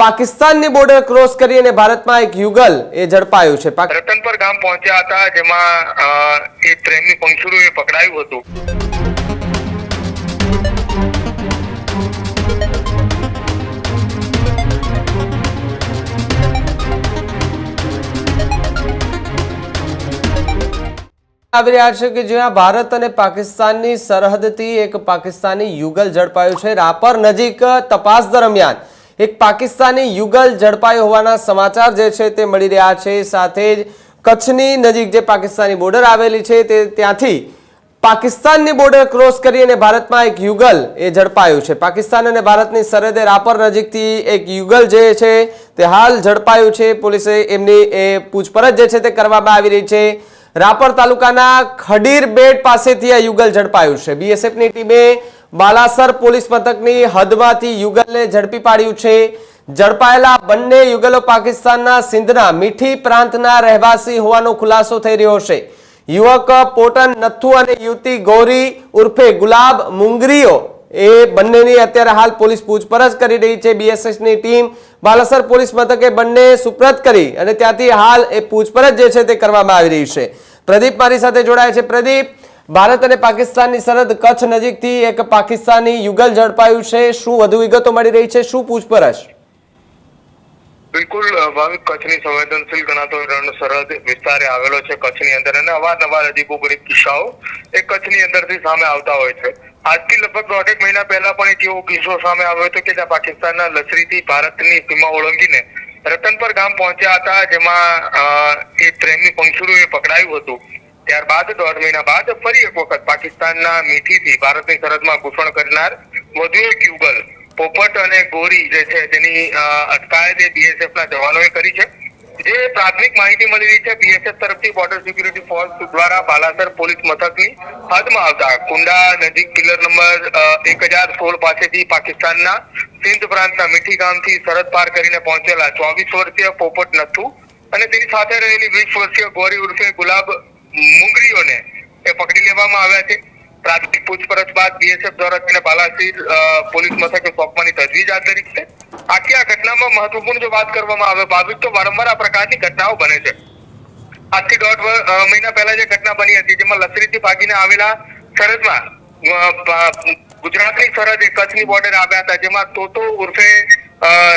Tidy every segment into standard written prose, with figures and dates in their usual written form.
પાકિસ્તાનની border cross કરી અને ભારતમાં એક યુગલ એ ઝડપાયું છે। રતનપર ગામ પહોંચ્યા હતા, જેમાં એ પ્રેમી પંખીડું પકડાયું હતું। આવી રહ્યા છે કે જ્યાં ભારત અને પાકિસ્તાનની સરહદથી એક પાકિસ્તાની યુગલ ઝડપાયું છે। રાપર નજીક તપાસ દરમિયાન એક પાકિસ્તાની યુગલ ઝડપાયો હોવાના સમાચાર જે છે તે મળી રહ્યા છે। સાથે જ કચ્છની નજીક જે પાકિસ્તાની બોર્ડર આવેલી છે તે ત્યાંથી પાકિસ્તાનની બોર્ડર ક્રોસ કરી અને ભારતમાં એક યુગલ એ ઝડપાયું છે। પાકિસ્તાન અને ભારતની સરહદે રાપર નજીકથી એક યુગલ જે છે તે હાલ ઝડપાયું છે। પોલીસે એમની પૂછપરછ જે છે તે કરવામાં આવી રહી છે। રાપર તાલુકાના ખડીર બેટ પાસેથી આ યુગલ ઝડપાયું છે। બીએસએફની ટીમે બાલાસર પોલીસ મથકની હદમાંથી યુગલને ઝડપી પાડ્યું છે। ઝડપાયેલા બંને યુગલો પાકિસ્તાનના સિંધના મીઠી પ્રાંતના રહેવાસી હોવાનો ખુલાસો થઈ રહ્યો છે। યુવક પોટન નથુ અને યુવતી ગૌરી ઉર્ફે ગુલાબ મુંગરીઓ એ બંનેની અત્યારે હાલ પોલીસ પૂછપરછ કરી રહી છે। બીએસએફની ટીમ બાલાસર પોલીસ મથકે બંને સુપ્રત કરી અને ત્યાંથી હાલ એ પૂછપરછ જે છે તે કરવામાં આવી રહી છે। પ્રદીપ મારી સાથે જોડાય છે। પ્રદીપ, ભારત અને પાકિસ્તાનની સરહદ કચ્છ નજીકથી એક પાકિસ્તાની યુગલ ઝડપાયું છે, શું વધુ વિગતો મળી રહી છે, શું પૂછપરછ? બિલકુલ ભાવિક, કચ્છની સંવેદનશીલ ગણાતો રણ સરહદ વિસ્તારે આવેલો છે કચ્છની અંદર, અને અવારનવાર અજીબોગરીબ કિસ્સાઓ એ કચ્છની અંદરથી સામે આવતા હોય છે। આજથી લગભગ 1.5 મહિના પહેલા પણ એક એવો કિસ્સો સામે આવ્યો હતો કે જ્યાં પાકિસ્તાનના લશ્કરીથી ભારતની સીમા ઓળંગીને રતનપર ગામ પહોંચ્યા હતા, જેમાં એ પ્રેમી પંખીડું પકડાયું હતું। ત્યારબાદ 1.5 મહિના બાદ ફરી એક વખત પાકિસ્તાનના મીઠીથી ભારતની સરહદમાં ઘૂસણ કરનાર વધુ એક યુગલ પોપટ અને ગોરી જે છે તેની અટકાયત બીએસએફના જવાનોએ કરી છે। જે પ્રાથમિક માહિતી મળી રહી છે, બીએસએફ તરફથી બોર્ડર સિક્યુરિટી ફોર્સ દ્વારા બાલાસર પોલીસ મથકની હદમાં આવતા કુંડા નજીક પિલર નંબર 1016 પાસેથી પાકિસ્તાનના સિંધ પ્રાંતના મીઠી ગામથી સરહદ પાર કરીને પહોંચેલા 24 વર્ષીય પોપટ નથુ અને તેની સાથે રહેલી 20 વર્ષીય ગૌરી ઉર્ફે ગુલાબ મુંગરીઓને પકડી લેવામાં આવ્યા છે। પ્રાથમિક પૂછપરછ બાદ બીએસએફ દ્વારા તેને બાલાસર પોલીસ મથકે સોંપવાની તજવીજ હાથ ધરી છે। આખી આ ઘટનામાં મહત્વપૂર્ણ જો વાત કરવામાં આવે ભાવિક, તો વારંવાર આ પ્રકારની ઘટનાઓ બને છે। આજથી 1.5 મહિના પહેલા જે ઘટના બની હતી, જેમાં લશ્કરીથી ભાગીને આવેલા સરહદમાં ગુજરાતની સરહદે કચ્છની બોર્ડર આવ્યા હતા, જેમાં તોતો ઉર્ફે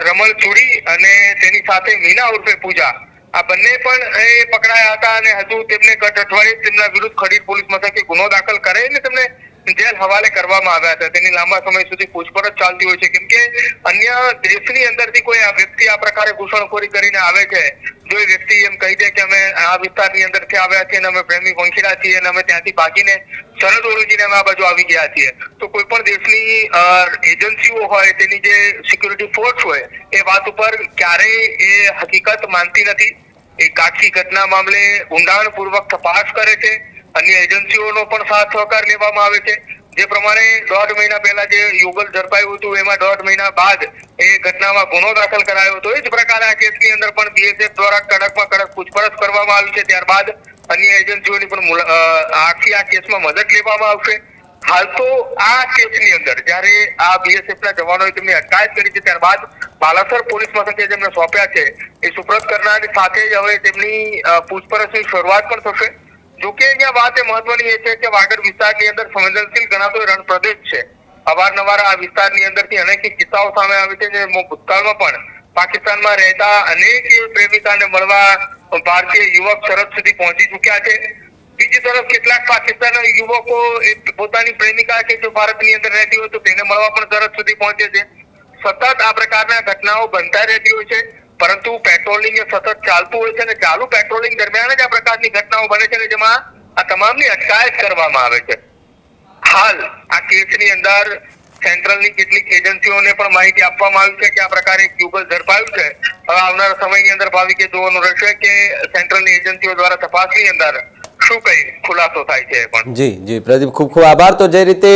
રમલ ચુડી અને તેની સાથે મીના ઉર્ફે પૂજા આ બંને પણ એ પકડાયા હતા અને હજુ તેમને ગત અઠવાડિયે તેમના વિરુદ્ધ ખડીર પોલીસ મથકે ગુનો દાખલ કરાઈને તેમને જેલ હવાલે કરવામાં આવ્યા હતા। તેની લાંબા સમય સુધી પૂછપરછ ચાલતી હોય છે, કેમ કે અન્ય દેશની અંદરથી કોઈ આ વ્યક્તિ આ પ્રકારે ઘૂસણખોરી કરીને આવે છે, જો એ વ્યક્તિ એમ કહી દે કે અમે આ વિસ્તારની અંદરથી આવ્યા છીએ અને અમે પ્રેમી પંખીડા છીએ અને અમે ત્યાંથી ભાગીને સરહદ ઓળંગીને અમે આ બાજુ આવી ગયા છીએ, તો કોઈ પણ દેશની એજન્સીઓ હોય, તેની જે સિક્યુરિટી ફોર્સ હોય, એ વાત ઉપર ક્યારેય એ હકીકત માનતી નથી। એક આખી ઘટના મામલે ઊંડાણપૂર્વક તપાસ કરે છે, અન્ય એજન્સીઓનો પણ સાથ સહકાર લેવામાં આવે છે। જે પ્રમાણે 1.5 મહિના પહેલા જે યુગલ ઝડપાયું હતું, એમાં 1.5 મહિના બાદ એ ઘટનામાં ગુનો દાખલ કરાયો હતો। એ જ પ્રકારે આ કેસની અંદર પણ બીએસએફ દ્વારા કડકમાં કડક પૂછપરછ કરવામાં આવી છે। ત્યારબાદ અન્ય એજન્સીઓની પણ આખી આ કેસમાં મદદ લેવામાં આવશે। હાલ તો આ કેસની અંદર જ્યારે આ બીએસએફના જવાનોએ તેમની અટકાયત કરી છે, ત્યારબાદ બાલાસર પોલીસ મથકે જેમને સોંપ્યા છે એ સુપ્રત કરનારની સાથે જ હવે તેમની પૂછપરછની શરૂઆત પણ થશે। જોકે અહીંયા વાત એ મહત્વની એ છે કે વાગડ વિસ્તારની અંદર સંવેદનશીલ ગણાતો રણ પ્રદેશ છે। અવારનવાર આ વિસ્તારની અંદરથી અનેક કિસ્સાઓ સામે આવે છે, જે ભૂતકાળમાં પણ પાકિસ્તાનમાં રહેતા અનેક પ્રેમિકાને મળવા ભારતીય યુવક સરહદ સુધી પહોંચી ચુક્યા છે। બીજી તરફ કેટલાક પાકિસ્તાનના યુવકો પોતાની પ્રેમિકા કે જો ભારતની અંદર રહેતી હોય તો તેને મળવા પણ સરહદ સુધી પહોંચે છે। સતત આ પ્રકારના ઘટનાઓ બનતા રહેતી હોય છે, પરંતુ પેટ્રોલિંગ સતત ચાલતું હોય છે અને ચાલુ પેટ્રોલિંગ દરમિયાન જ આ પ્રકારની ઘટનાઓ બને છે, જેમાં આ તમામની અટકાયત કરવામાં આવે છે। હાલ આ કેસની અંદર સેન્ટ્રલની કેટલીક એજન્સીઓને પણ માહિતી આપવામાં આવી છે કે આ પ્રકારે એક યુગલ ઝડપાયું છે। હવે આવનારા સમયની અંદર ભાવિકે જોવાનું રહેશે કે સેન્ટ્રલની એજન્સીઓ દ્વારા તપાસની અંદર શું કઈ ખુલાસો થાય છે। પણ જી પ્રદીપ, ખૂબ ખૂબ આભાર। તો જે રીતે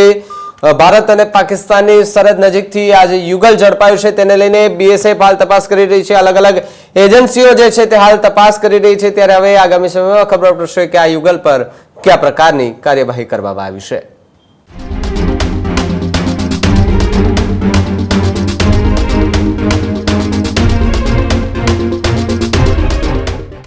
ભારત અને પાકિસ્તાનની સરહદ નજીકથી આજે યુગલ ઝડપાયું છે તેને લઈને બીએસએફ હાલ તપાસ કરી રહી છે, અલગ અલગ એજન્સીઓ જે છે તે હાલ તપાસ કરી રહી છે। ત્યારે હવે આગામી સમયમાં ખબર પડશે કે આ યુગલ પર કયા પ્રકારની કાર્યવાહી કરવામાં આવી છે।